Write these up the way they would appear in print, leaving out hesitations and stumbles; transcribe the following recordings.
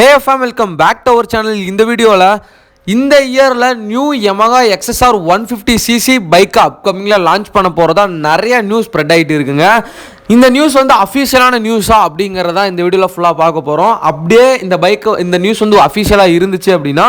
Hey fam, welcome back to our channel. இந்த வீடியோல இந்த இயர்ல new Yamaha XSR 150cc bike அப்கமிங்ல லான்ச் பண்ண போறதா நிறைய நியூஸ் ஸ்ப்ரெட் ஆயிட்டு இருக்குங்க. இந்த நியூஸ் வந்து அஃபிஷியலான நியூஸா அப்படிங்கிறதா இந்த வீடியோவில் ஃபுல்லாக பார்க்க போகிறோம். அப்படியே இந்த நியூஸ் வந்து அஃபிஷியலாக இருந்துச்சு அப்படின்னா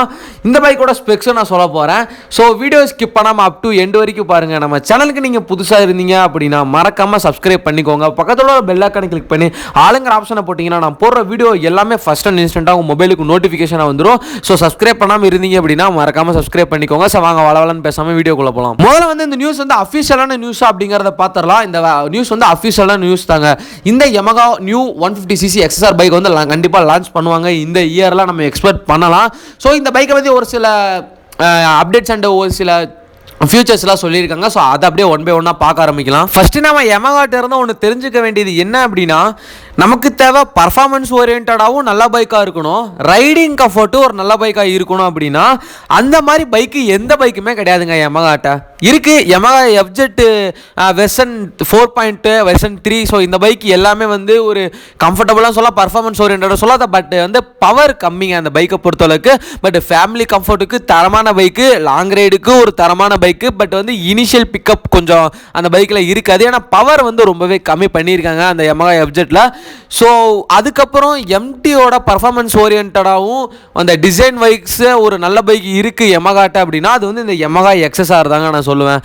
இந்த பைக்கோட ஸ்பெக்ஸை நான் சொல்ல போகிறேன். ஸோ வீடியோ ஸ்கிப் பண்ணாமல் அப் டு எண்ட் வரைக்கும் பாருங்கள். நம்ம சேனலுக்கு நீங்கள் புதுசாக இருந்தீங்க அப்படின்னா மறக்காமல் சப்ஸ்கிரைப் பண்ணிக்கோங்க. பக்கத்தில் ஒரு பெல் ஐக்கானை கிளிக் பண்ணி ஆளுங்கிற ஆப்ஷனை போட்டிங்கன்னா நான் போடுற வீடியோ எல்லாமே ஃபஸ்ட் அண்ட் இன்ஸ்டன்ட்டாக உங்கள் மொபைலுக்கு நோட்டிஃபிகேஷனாக வந்துடும். ஸோ சப்ஸ்கிரைப் பண்ணாமல் இருந்தீங்க அப்படின்னா மறக்காமல் சப்ஸ்கிரைப் பண்ணிக்கோங்க. ஸோ வாங்க வளவலன்னு பேசாமல் வீடியோக்குள்ளே போகலாம். முதல்ல வந்து இந்த நியூஸ் வந்து அஃபிஷியலான நியூஸா அப்படிங்கிறத பார்த்துடலாம். இந்த நியூஸ் வந்து அஃபிஷியலான நியூஸ் தாங்க. இந்த Yamaha new 150cc XSR bike வந்து கண்டிப்பாக லான்ச் பண்ணுவாங்க. இந்த இயர்லாம் நம்ம எக்ஸ்பெக்ட் பண்ணலாம். ஸோ இந்த பைக்கை வந்து ஒரு சில அப்டேட்ஸ் அண்ட் ஒரு சில ஃபியூச்சர்ஸ்லாம் சொல்லியிருக்காங்க. ஸோ அதை அப்படியே ஒன் பை ஒன்னாக பார்க்க ஆரம்பிக்கலாம். ஃபஸ்ட்டு நம்ம Yamaha இருந்து ஒன்று தெரிஞ்சுக்க வேண்டியது என்ன அப்படின்னா, நமக்கு தேவை பர்ஃபார்மன்ஸ் ஓரியன்டாகவும் நல்ல பைக்காக இருக்கணும், ரைடிங் கம்ஃபர்ட்டும் ஒரு நல்ல பைக்காக இருக்கணும். அப்படின்னா அந்த மாதிரி பைக்கு எந்த பைக்குமே கிடையாதுங்க Yamaha இருக்குது. Yamaha FZ version 4.2 version 3. So இந்த பைக் எல்லாமே வந்து ஒரு கம்ஃபர்டபுளாக சொல்ல, பர்ஃபார்மன்ஸ் ஓரியன்டாக சொல்லாத, பட் வந்து பவர் கம்மிங்க அந்த பைக்கை பொறுத்தளவுக்கு. பட் ஃபேமிலி கம்ஃபர்ட்டுக்கு தரமான பைக்கு, லாங் ரைடுக்கு ஒரு தரமான பைக்கு. பட் வந்து இனிஷியல் பிக்கப் கொஞ்சம் அந்த பைக்கில் இருக்காது. ஏன்னா பவர் வந்து ரொம்பவே கம்மி பண்ணியிருக்காங்க அந்த Yamaha FZல. ஸோ அதுக்கப்புறம் எம்டியோட பர்ஃபார்மன்ஸ் ஓரியன்டாகவும் அந்த டிசைன் பைக்ஸ் ஒரு நல்ல பைக் இருக்குது Yamaha அப்படின்னா அது வந்து இந்த Yamaha XSR தாங்க நான் சொல்லுவேன்.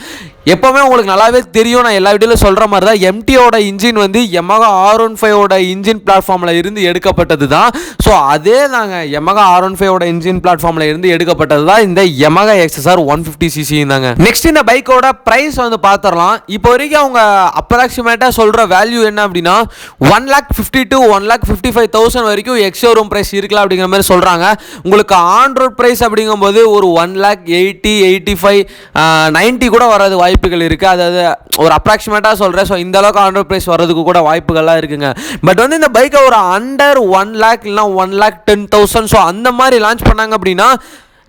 எப்போவுமே உங்களுக்கு நல்லாவே தெரியும், நான் எல்லா வீடியோவில் சொல்கிற மாதிரி தான், எம்டியோட இன்ஜின் வந்து Yamaha R15ஓட இன்ஜின் பிளாட்ஃபார்மில் இருந்து எடுக்கப்பட்டது தான். ஸோ அதே தாங்க Yamaha R15ஓட இன்ஜின் பிளாட்ஃபார்மில் இருந்து எடுக்கப்பட்டது தான் இந்த Yamaha XSR 150cc தாங்க. நெக்ஸ்ட் இந்த பைக்கோட ப்ரைஸ் வந்து பார்த்துடலாம். இப்போ வரைக்கும் அவங்க அப்ராக்சிமேட்டாக சொல்கிற வேல்யூ என்ன அப்படின்னா 1,50,000 to 1,55,000 வரைக்கும் எக்ஸ்ஷோரூம் ப்ரைஸ் இருக்கலாம் அப்படிங்கிற மாதிரி சொல்கிறாங்க. உங்களுக்கு ஆன் ரோட் ப்ரைஸ் அப்படிங்கும்போது ஒரு 1,80,000, 85,000, 90 கூட வராது வாய்ப்புகள் இருக்குது. அதாவது ஒரு அப்ராக்சிமேட்டாக சொல்கிறேன். ஸோ இந்த அளவுக்கு ஆன் ரோட் ப்ரைஸ் வர்றதுக்கு கூட வாய்ப்புகள்லாம் இருக்குங்க. பட் வந்து இந்த பைக்கை ஒரு அண்டர் 1 lakh இல்லைனா 1,10,000 ஸோ அந்த மாதிரி லான்ச் பண்ணாங்க அப்படின்னா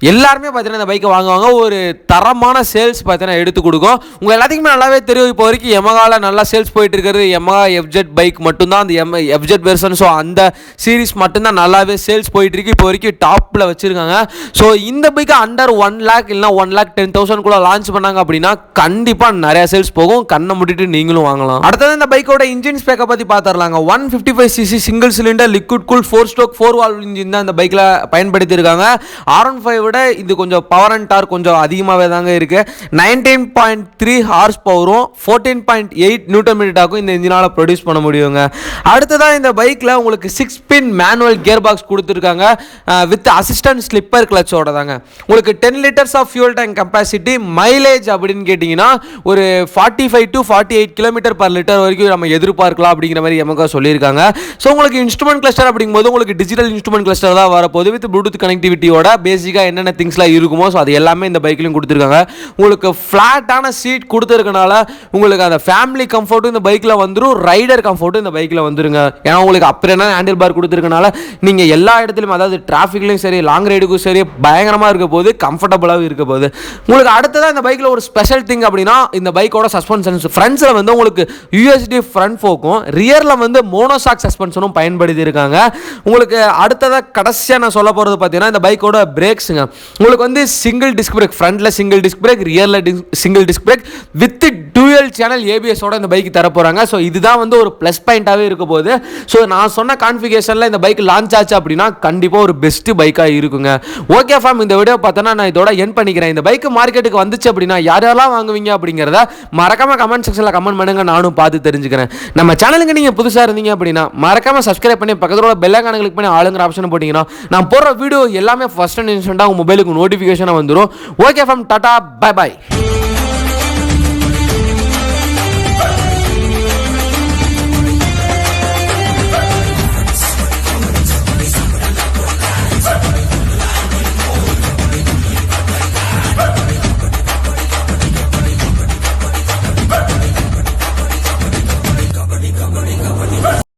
எல்லாருமே பார்த்தீங்கன்னா இந்த பைக்கை வாங்குவாங்க. ஒரு தரமான சேல்ஸ் பார்த்தீங்கன்னா எடுத்து கொடுக்கும். உங்கள் எல்லாத்துக்குமே நல்லாவே தெரியும், இப்போ வரைக்கும் Yamahaவில் நல்லா சேல்ஸ் போயிட்டு இருக்கிறது Yamaha FZ பைக் மட்டும்தான், அந்த FZ வெர்ஷன். ஸோ அந்த சீரீஸ் மட்டும்தான் நல்லாவே சேல்ஸ் போயிட்டு இருக்கு, இப்போ வரைக்கும் டாப்பில் வச்சுருக்காங்க. ஸோ இந்த பைக்கை அண்டர் 1 lakh இல்லைனா 1,10,000 கூட லான்ச் பண்ணாங்க அப்படின்னா கண்டிப்பாக நிறையா சேல்ஸ் போகும். கண்ணை முடிட்டு நீங்களும் வாங்கலாம். அடுத்தது இந்த பைக்கோட இன்ஜின் ஸ்பெக்கை பற்றி பார்த்துடலாங்க. 155cc single cylinder liquid cool 4 valve engine தான் இந்த பைக்கில் பயன்படுத்தியிருக்காங்க. R15 விட இது கொஞ்சம் பவர் அண்ட் டார்க் கொஞ்சம் அதிகமாகவே தாங்க இருக்கு. 19.3 ஹார்ஸ் பவரும் 14.8 நியூட்டன் மீட்டராகும் இந்த இன்ஜினால் ப்ரொடியூஸ் பண்ண முடியுங்க. அடுத்ததான் இந்த பைக்கில் உங்களுக்கு 6 பின் மேனுவல் கியர் பாக்ஸ் கொடுத்துருக்காங்க வித் அசிஸ்டன்ட் ஸ்லிப்பர் கிளச்சோட தாங்க. உங்களுக்கு 10 liters of fuel tank capacity. Mileage அப்படின்னு கேட்டிங்கன்னா ஒரு 45 to 48 km/லிட்டர் வரைக்கும் நம்ம எதிர்பார்க்கலாம் அப்படிங்கிற மாதிரி Yamaha சொல்லியிருக்காங்க. ஸோ உங்களுக்கு இன்ஸ்ட்ருமெண்ட் கிளஸ்டர் அப்படிங்கும்போது உங்களுக்கு டிஜிட்டல் இன்ஸ்ட்ருமெண்ட் கிளஸ்டர் தான் வரப்போகுது வித் ப்ளூடூத் கனெக்டிவிட்டியோட. பேசிக்காக என்னென்ன திங்ஸ்லாம் இருக்குமோ ஸோ அது எல்லாமே இந்த பைக்லையும் கொடுத்துருக்காங்க. உங்களுக்கு ஃப்ளாட்டான சீட் கொடுத்துருக்கனால உங்களுக்கு அந்த ஃபேமிலி கம்ஃபர்ட்டும் இந்த பைக்கில் வந்துடும், ரைடர் கம்ஃபர்ட்டும் இந்த பைக்கில் வந்துருங்க. ஏன்னா உங்களுக்கு அப்புறம் ஹேண்டில் பார் கொடுத்துருக்கனால நீங்கள் எல்லா இடத்துலையும், அதாவது டிராஃபிக்லையும் சரி லாங் ரைடுக்கும் சரி பயங்கரமாக இருக்க போது, கம்ஃபர்டபுளாகவும் இருக்க போது. உங்களுக்கு அடுத்ததான் இந்த பைக்கில் ஒரு ஸ்பெஷல் திங் அப்படின்னா இந்த பைக்கோட சஸ்பென்ஷன்ஸ். ஃப்ரண்ட்ஸில் வந்து உங்களுக்கு USD ஃப்ரண்ட் ஃபோக்கும் ரியரில் வந்து மோனோசாக் சஸ்பென்ஷனும் பயன்படுத்தி இருக்காங்க. உங்களுக்கு அடுத்ததாக கடைசியாக நான் சொல்ல போகிறது பார்த்தீங்கன்னா இந்த பைக்கோட பிரேக்ஸுங்க. உங்களுக்கு வந்து சிங்கிள் டிஸ்க் பிரேக், ஃப்ரண்ட்ல சிங்கிள் டிஸ்க் பிரேக், ரியர்ல single disc brake with dual channel ABS-ஓட இந்த பைக் தர போறாங்க. ஸோ இதுதான் வந்து ஒரு ப்ளஸ் பாயிண்டாகவே இருக்க போகுது. ஸோ நான் சொன்ன கான்ஃபிகரேஷனில் இந்த பைக் லான்ச் ஆச்சு அப்படின்னா கண்டிப்பாக ஒரு பெஸ்ட் பைக்காக இருக்குங்க. ஓகே ஃபார்ம், இந்த வீடியோ பார்த்தோன்னா நான் இதோட என் பண்ணிக்கிறேன். இந்த பைக் மார்க்கெட்டுக்கு வந்துச்சு அப்படின்னா யாரெல்லாம் வாங்குவீங்க அப்படிங்கிறத மறக்காம கமெண்ட் செக்ஷனில் கமெண்ட் பண்ணுங்க, நானும் பார்த்து தெரிஞ்சுக்கிறேன். நம்ம சேனலுக்கு நீங்கள் புதுசாக இருந்தீங்க அப்படின்னா மறக்காம சப்ஸ்கிரைப் பண்ணி பக்கத்தில் பெல் ஐகானை கிளிக் பண்ணி ஆளுங்கிற ஆப்ஷன் போட்டிங்கன்னா நான் போடுற வீடியோ எல்லாமே ஃபர்ஸ்ட் அண்ட் இன்ஸ்டன்ட்டாக உங்கள் மொபைலுக்கு நோட்டிஃபிகேஷனாக வந்துடும். Okay from Tata, bye bye.